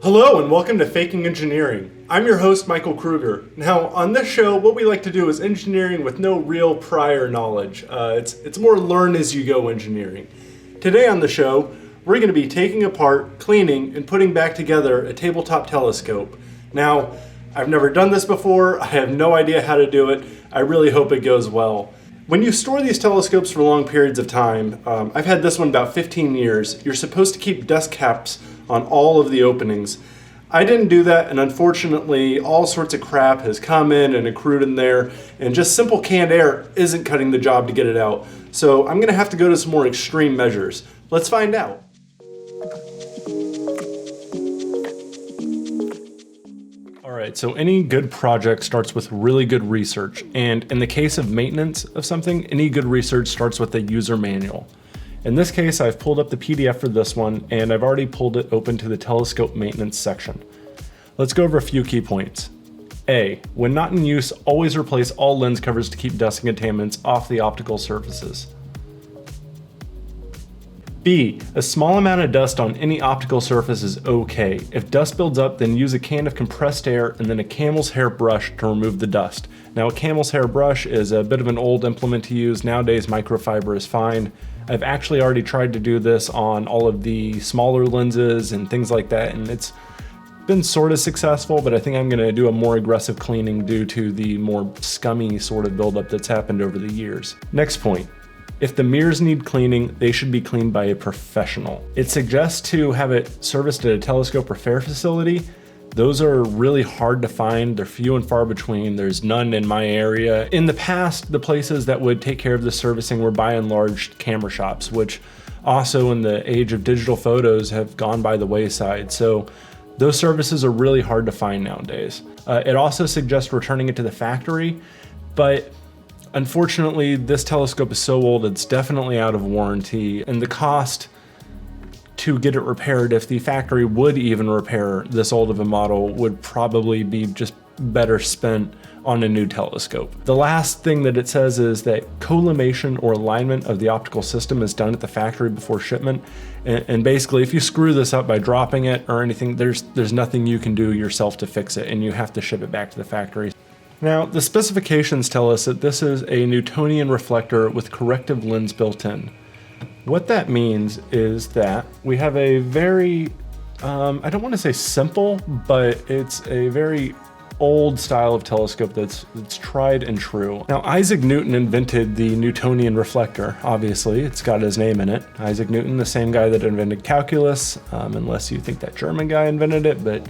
Hello and welcome to Faking Engineering. I'm your host, Michael Kruger. Now, on this show, what we like to do is engineering with no real prior knowledge. It's more learn as you go engineering. Today on the show, we're going to be taking apart, cleaning, and putting back together a tabletop telescope. Now, I've never done this before. I have no idea how to do it. I really hope it goes well. When you store these telescopes for long periods of time, I've had this one about 15 years, you're supposed to keep dust caps on all of the openings. I didn't do that, and unfortunately all sorts of crap has come in and accrued in there, and just simple canned air isn't cutting the job to get it out. So I'm gonna have to go to some more extreme measures. Let's find out. Alright, so any good project starts with really good research, and in the case of maintenance of something, any good research starts with a user manual. In this case, I've pulled up the PDF for this one, and I've already pulled it open to the telescope maintenance section. Let's go over a few key points. A, when not in use, always replace all lens covers to keep dust and contaminants off the optical surfaces. B, a small amount of dust on any optical surface is okay. If dust builds up, then use a can of compressed air and then a camel's hair brush to remove the dust. Now, a camel's hair brush is a bit of an old implement to use. Nowadays, microfiber is fine. I've actually already tried to do this on all of the smaller lenses and things like that, and it's been sort of successful, but I think I'm gonna do a more aggressive cleaning due to the more scummy sort of buildup that's happened over the years. Next point. If the mirrors need cleaning, they should be cleaned by a professional. It suggests to have it serviced at a telescope repair facility. Those are really hard to find. They're few and far between. There's none in my area. In the past, the places that would take care of the servicing were by and large camera shops, which also in the age of digital photos have gone by the wayside. So those services are really hard to find nowadays. It also suggests returning it to the factory, but unfortunately, this telescope is so old, it's definitely out of warranty, and the cost to get it repaired, if the factory would even repair this old of a model, would probably be just better spent on a new telescope. The last thing that it says is that collimation or alignment of the optical system is done at the factory before shipment. And basically, if you screw this up by dropping it or anything, there's nothing you can do yourself to fix it, and you have to ship it back to the factory. Now, the specifications tell us that this is a Newtonian reflector with corrective lens built in. What that means is that we have a very, I don't want to say simple, but it's a very old style of telescope that's tried and true. Now, Isaac Newton invented the Newtonian reflector. Obviously, it's got his name in it. Isaac Newton, the same guy that invented calculus, unless you think that German guy invented it, but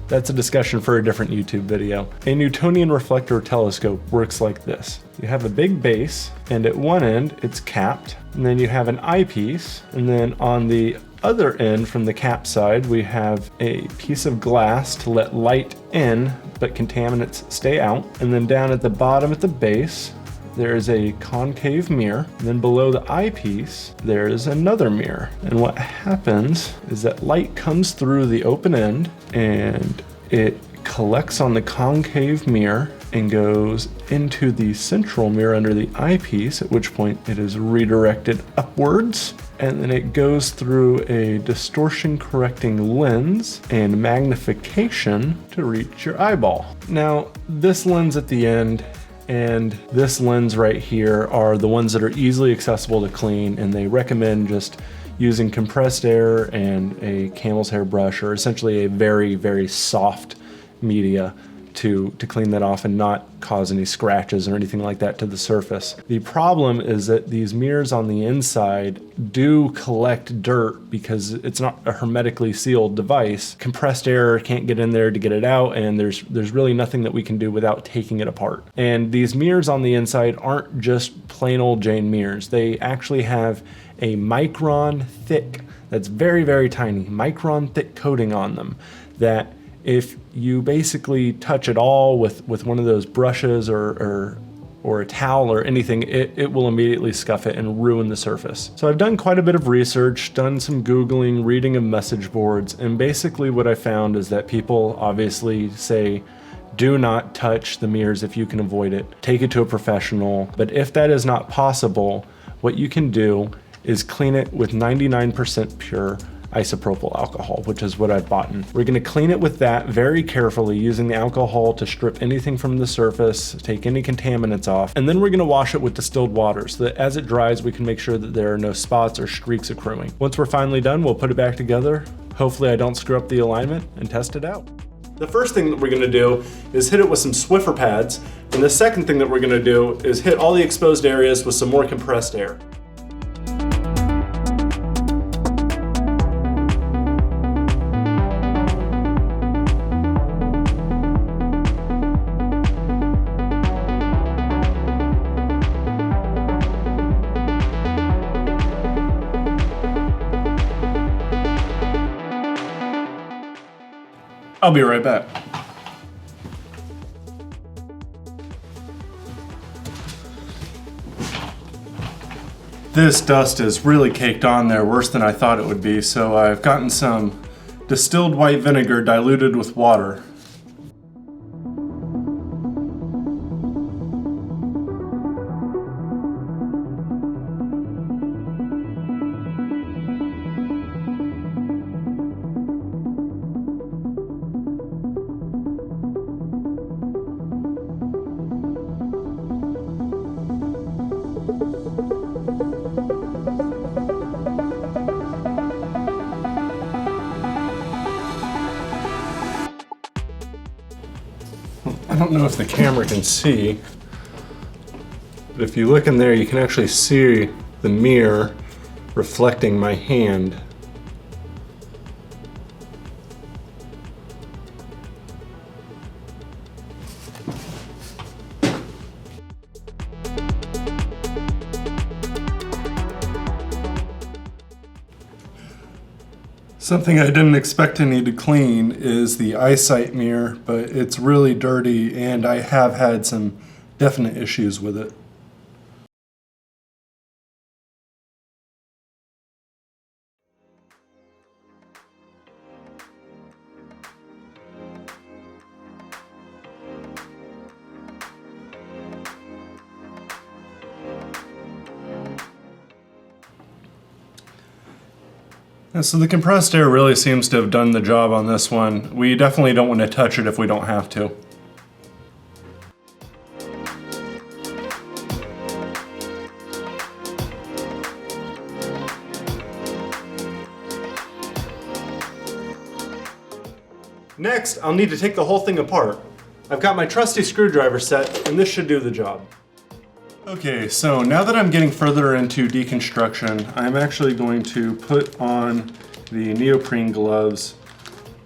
that's a discussion for a different YouTube video. A Newtonian reflector telescope works like this. You have a big base, and at one end it's capped, and then you have an eyepiece, and then on the other end from the cap side we have a piece of glass to let light in but contaminants stay out, and then down at the bottom at the base there is a concave mirror, and then below the eyepiece there is another mirror. And what happens is that light comes through the open end and it collects on the concave mirror and goes into the central mirror under the eyepiece, at which point it is redirected upwards, and then it goes through a distortion correcting lens and magnification to reach your eyeball. Now, this lens at the end and this lens right here are the ones that are easily accessible to clean, and they recommend just using compressed air and a camel's hair brush, or essentially a very, very soft media to clean that off and not cause any scratches or anything like that to the surface. The problem is that these mirrors on the inside do collect dirt because it's not a hermetically sealed device. Compressed air can't get in there to get it out, and there's really nothing that we can do without taking it apart. And these mirrors on the inside aren't just plain old Jane mirrors. They actually have a micron thick, that's very, very tiny, micron thick coating on them that if you basically touch it all with one of those brushes or a towel or anything, it will immediately scuff it and ruin the surface. So I've done quite a bit of research, done some Googling, reading of message boards, and basically what I found is that people obviously say, do not touch the mirrors if you can avoid it. Take it to a professional. But if that is not possible, what you can do is clean it with 99% pure isopropyl alcohol, which is what I've bought. We're going to clean it with that very carefully, using the alcohol to strip anything from the surface, take any contaminants off, and then we're going to wash it with distilled water so that as it dries we can make sure that there are no spots or streaks accruing. Once we're finally done, we'll put it back together. Hopefully I don't screw up the alignment, and test it out. The first thing that we're going to do is hit it with some Swiffer pads, and the second thing that we're going to do is hit all the exposed areas with some more compressed air. I'll be right back. This dust is really caked on there, worse than I thought it would be, so I've gotten some distilled white vinegar diluted with water. I don't know if the camera can see, but if you look in there, you can actually see the mirror reflecting my hand. Something I didn't expect to need to clean is the eyesight mirror, but it's really dirty and I have had some definite issues with it. And so the compressed air really seems to have done the job on this one. We definitely don't want to touch it if we don't have to. Next, I'll need to take the whole thing apart. I've got my trusty screwdriver set, and this should do the job. Okay, so now that I'm getting further into deconstruction, I'm actually going to put on the neoprene gloves.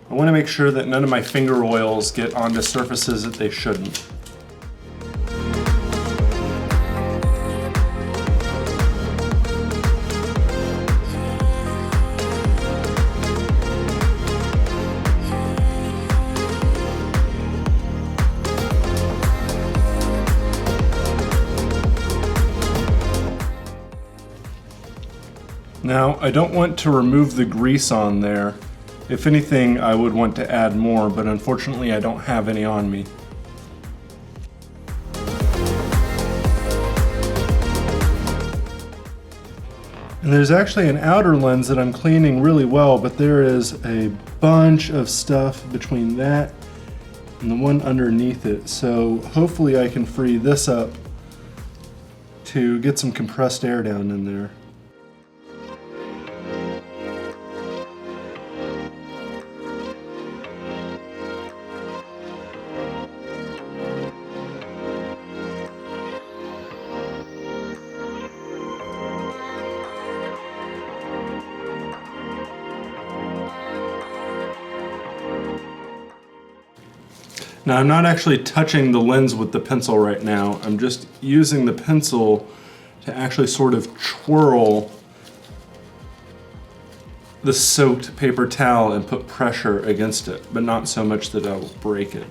I want to make sure that none of my finger oils get onto surfaces that they shouldn't. Now, I don't want to remove the grease on there. If anything, I would want to add more, but unfortunately I don't have any on me. And there's actually an outer lens that I'm cleaning really well, but there is a bunch of stuff between that and the one underneath it. So hopefully I can free this up to get some compressed air down in there. Now I'm not actually touching the lens with the pencil right now. I'm just using the pencil to actually sort of twirl the soaked paper towel and put pressure against it, but not so much that I will break it.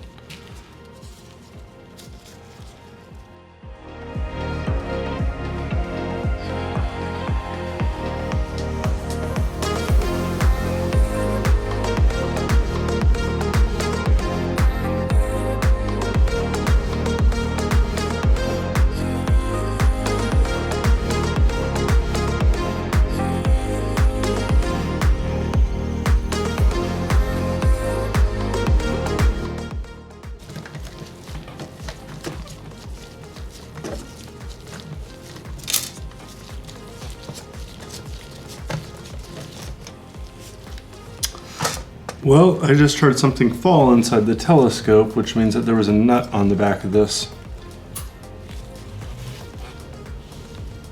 Well, I just heard something fall inside the telescope, which means that there was a nut on the back of this.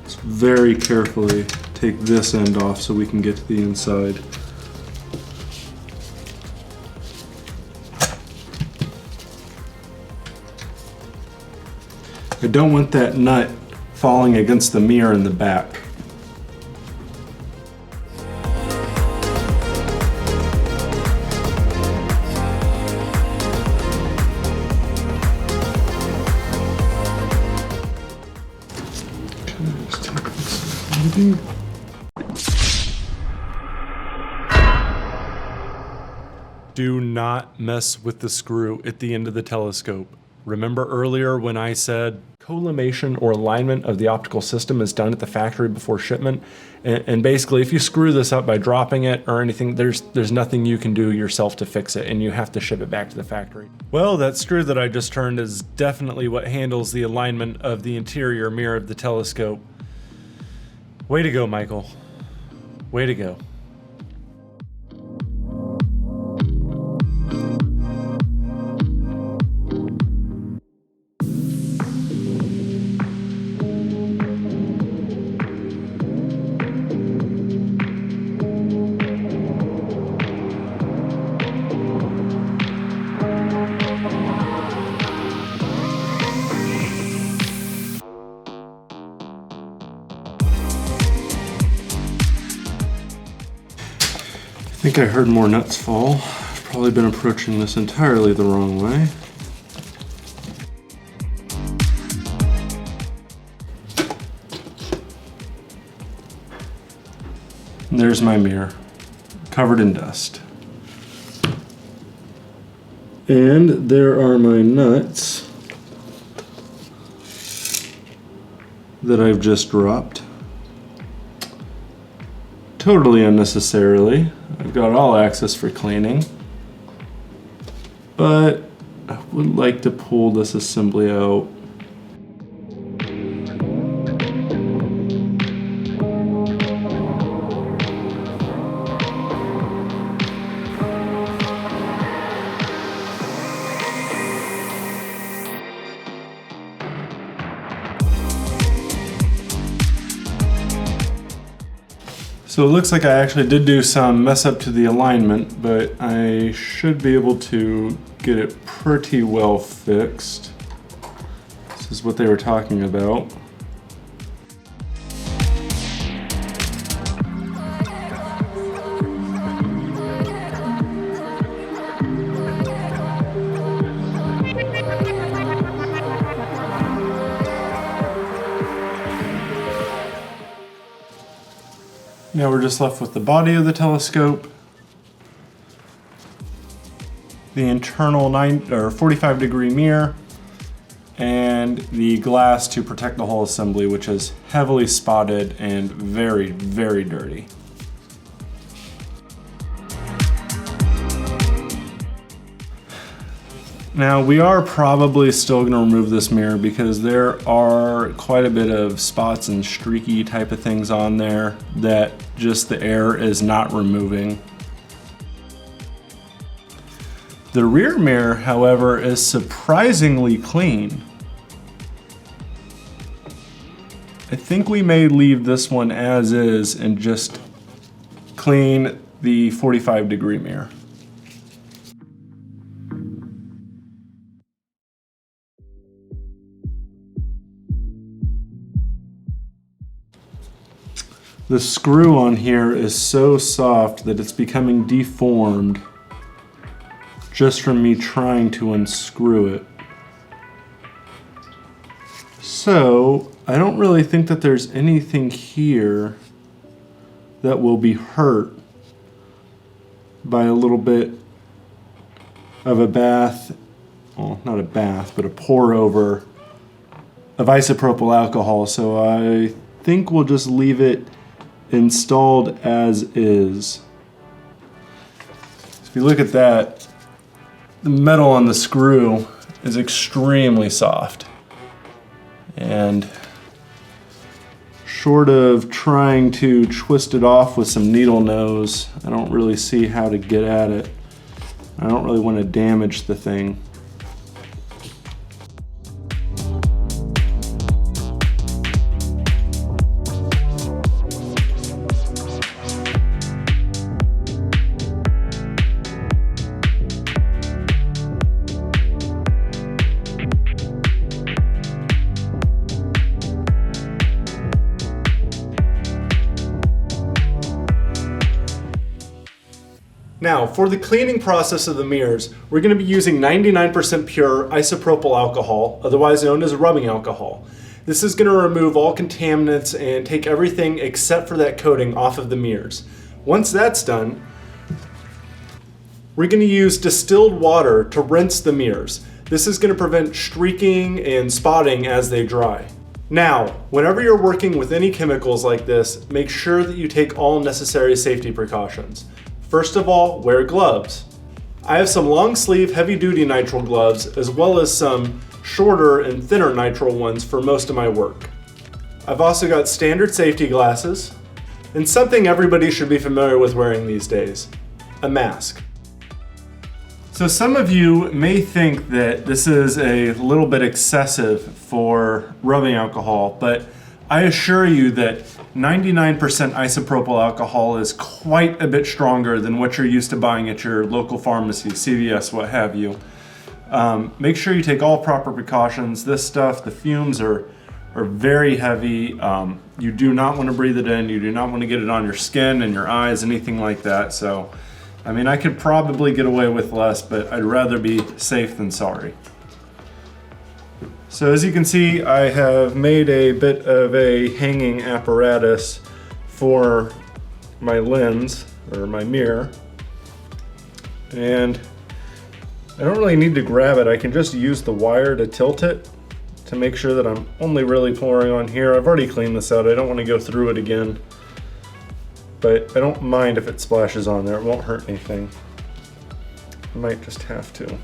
Let's very carefully take this end off so we can get to the inside. I don't want that nut falling against the mirror in the back. Do not mess with the screw at the end of the telescope. Remember earlier when I said collimation or alignment of the optical system is done at the factory before shipment? And basically, if you screw this up by dropping it or anything, there's nothing you can do yourself to fix it, and you have to ship it back to the factory. Well, that screw that I just turned is definitely what handles the alignment of the interior mirror of the telescope. Way to go, Michael. Way to go. I think I heard more nuts fall. I've probably been approaching this entirely the wrong way. And there's my mirror, covered in dust. And there are my nuts that I've just dropped. Totally unnecessarily. I've got all access for cleaning, but I would like to pull this assembly out. So it looks like I actually did do some mess up to the alignment, but I should be able to get it pretty well fixed. This is what they were talking about. Now we're just left with the body of the telescope, the internal 45-degree mirror, and the glass to protect the whole assembly, which is heavily spotted and very, very dirty. Now we are probably still going to remove this mirror because there are quite a bit of spots and streaky type of things on there that just the air is not removing. The rear mirror, however, is surprisingly clean. I think we may leave this one as is and just clean the 45-degree mirror. The screw on here is so soft that it's becoming deformed just from me trying to unscrew it. So I don't really think that there's anything here that will be hurt by a little bit of a bath, well, not a bath, but a pour over of isopropyl alcohol. So I think we'll just leave it installed as is. If you look at that, the metal on the screw is extremely soft, and short of trying to twist it off with some needle nose, I don't really see how to get at it. I don't really want to damage the thing. Now, for the cleaning process of the mirrors, we're going to be using 99% pure isopropyl alcohol, otherwise known as rubbing alcohol. This is going to remove all contaminants and take everything except for that coating off of the mirrors. Once that's done, we're going to use distilled water to rinse the mirrors. This is going to prevent streaking and spotting as they dry. Now, whenever you're working with any chemicals like this, make sure that you take all necessary safety precautions. First of all, wear gloves. I have some long sleeve heavy duty nitrile gloves as well as some shorter and thinner nitrile ones for most of my work. I've also got standard safety glasses and something everybody should be familiar with wearing these days, a mask. So some of you may think that this is a little bit excessive for rubbing alcohol, but I assure you that 99% isopropyl alcohol is quite a bit stronger than what you're used to buying at your local pharmacy, CVS, what have you. Make sure you take all proper precautions. This stuff, the fumes are very heavy. You do not want to breathe it in. You do not want to get it on your skin and your eyes, anything like that. So, I mean, I could probably get away with less, but I'd rather be safe than sorry. So as you can see, I have made a bit of a hanging apparatus for my lens, or my mirror. And I don't really need to grab it. I can just use the wire to tilt it to make sure that I'm only really pouring on here. I've already cleaned this out. I don't want to go through it again. But I don't mind if it splashes on there. It won't hurt anything. I might just have to.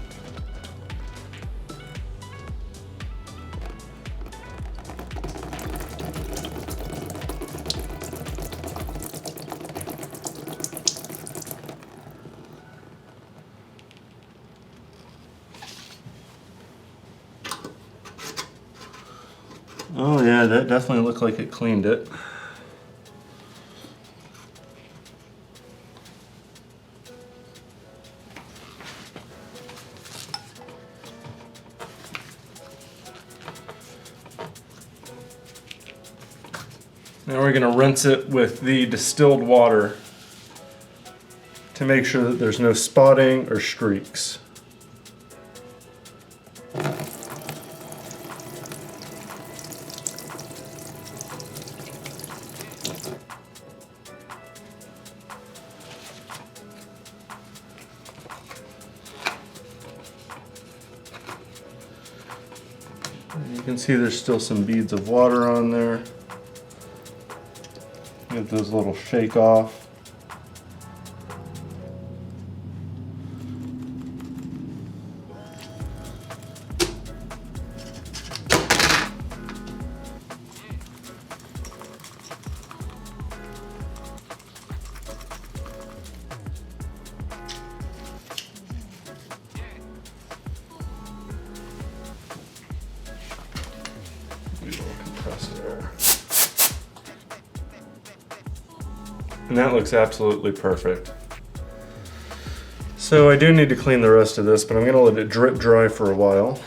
Oh yeah, that definitely looked like it cleaned it. Now we're going to rinse it with the distilled water to make sure that there's no spotting or streaks. You can see there's still some beads of water on there. Get those little shake off. And that looks absolutely perfect. So I do need to clean the rest of this, but I'm going to let it drip dry for a while.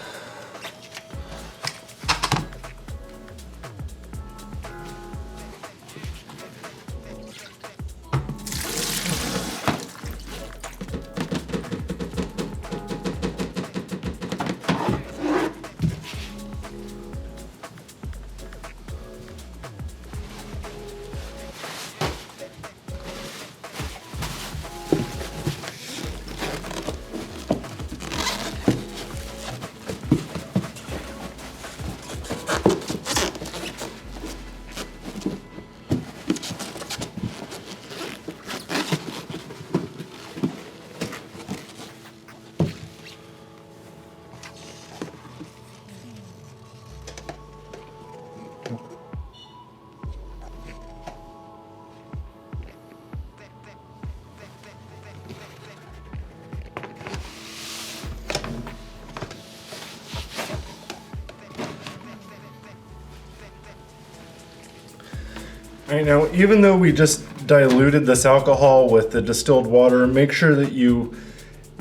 All right, now even though we just diluted this alcohol with the distilled water, make sure that you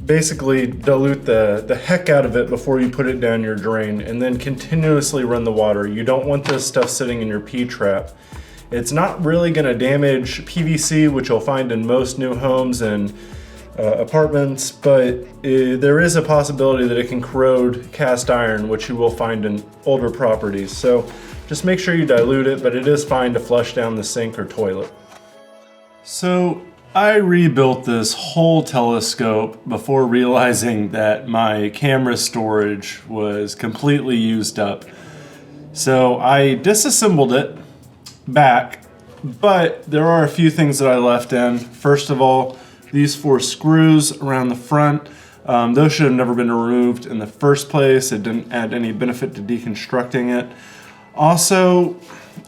basically dilute the heck out of it before you put it down your drain, and then continuously run the water. You don't want this stuff sitting in your P-trap. It's not really going to damage PVC, which you'll find in most new homes and apartments, but there is a possibility that it can corrode cast iron, which you will find in older properties. So just make sure you dilute it, but it is fine to flush down the sink or toilet. So I rebuilt this whole telescope before realizing that my camera storage was completely used up. So I disassembled it back, but there are a few things that I left in. First of all, these 4 screws around the front, those should have never been removed in the first place. It didn't add any benefit to deconstructing it. Also,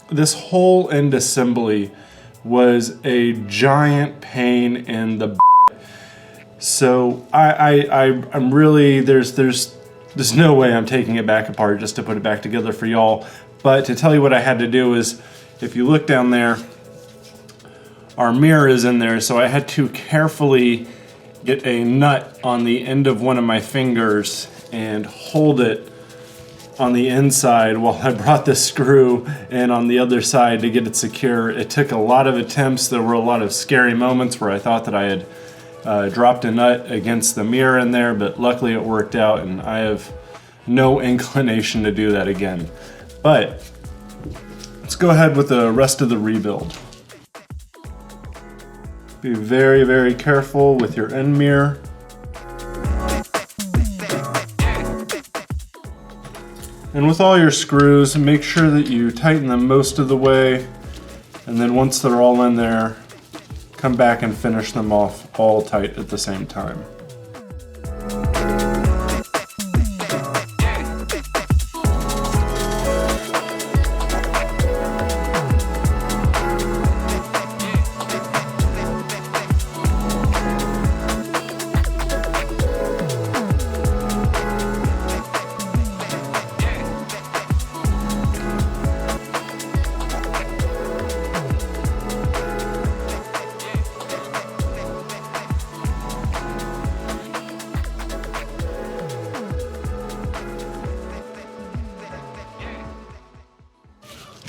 this whole end assembly was a giant pain in the so I'm really, there's no way I'm taking it back apart just to put it back together for y'all. But to tell you what I had to do is, if you look down there, our mirror is in there, so I had to carefully get a nut on the end of one of my fingers and hold it on the inside while I brought the screw in on the other side to get it secure. It took a lot of attempts. There were a lot of scary moments where I thought that I had dropped a nut against the mirror in there, but luckily it worked out, and I have no inclination to do that again. But let's go ahead with the rest of the rebuild. Be very, very careful with your end mirror. And with all your screws, make sure that you tighten them most of the way, and then once they're all in there, come back and finish them off all tight at the same time.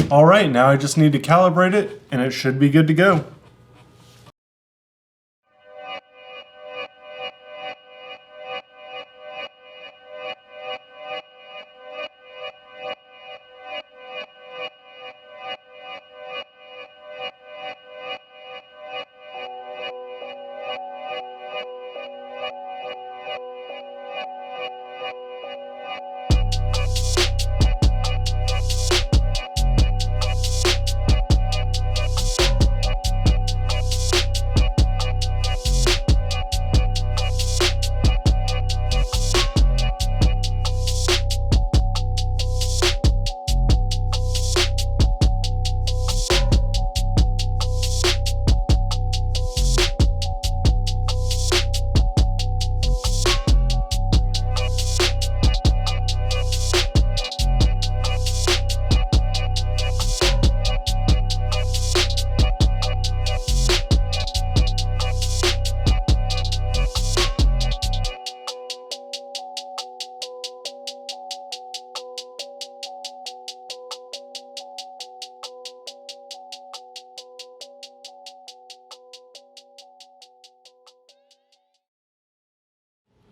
All right, now I just need to calibrate it and it should be good to go.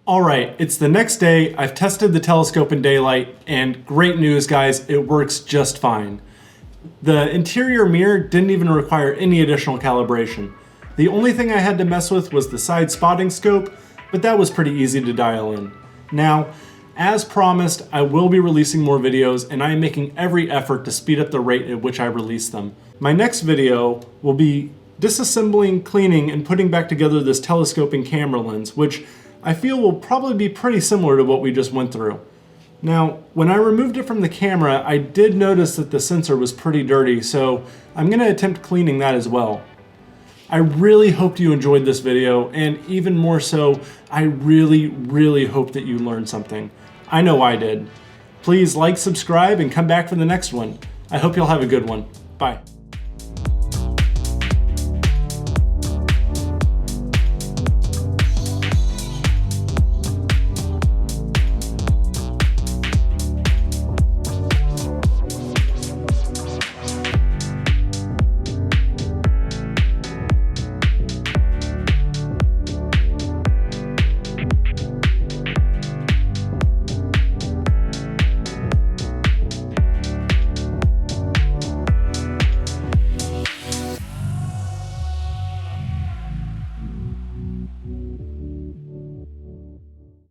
All right, it's the next day. I've tested the telescope in daylight, and great news, guys, it works just fine. The interior mirror didn't even require any additional calibration. The only thing I had to mess with was the side spotting scope, but that was pretty easy to dial in. Now, as promised, I will be releasing more videos, and I am making every effort to speed up the rate at which I release them. My next video will be disassembling, cleaning, and putting back together this telescoping camera lens, which I feel will probably be pretty similar to what we just went through. Now, when I removed it from the camera, I did notice that the sensor was pretty dirty, so I'm gonna attempt cleaning that as well. I really hoped you enjoyed this video, and even more so, I really hope that you learned something. I know I did. Please like, subscribe, and come back for the next one. I hope you'll have a good one. Bye.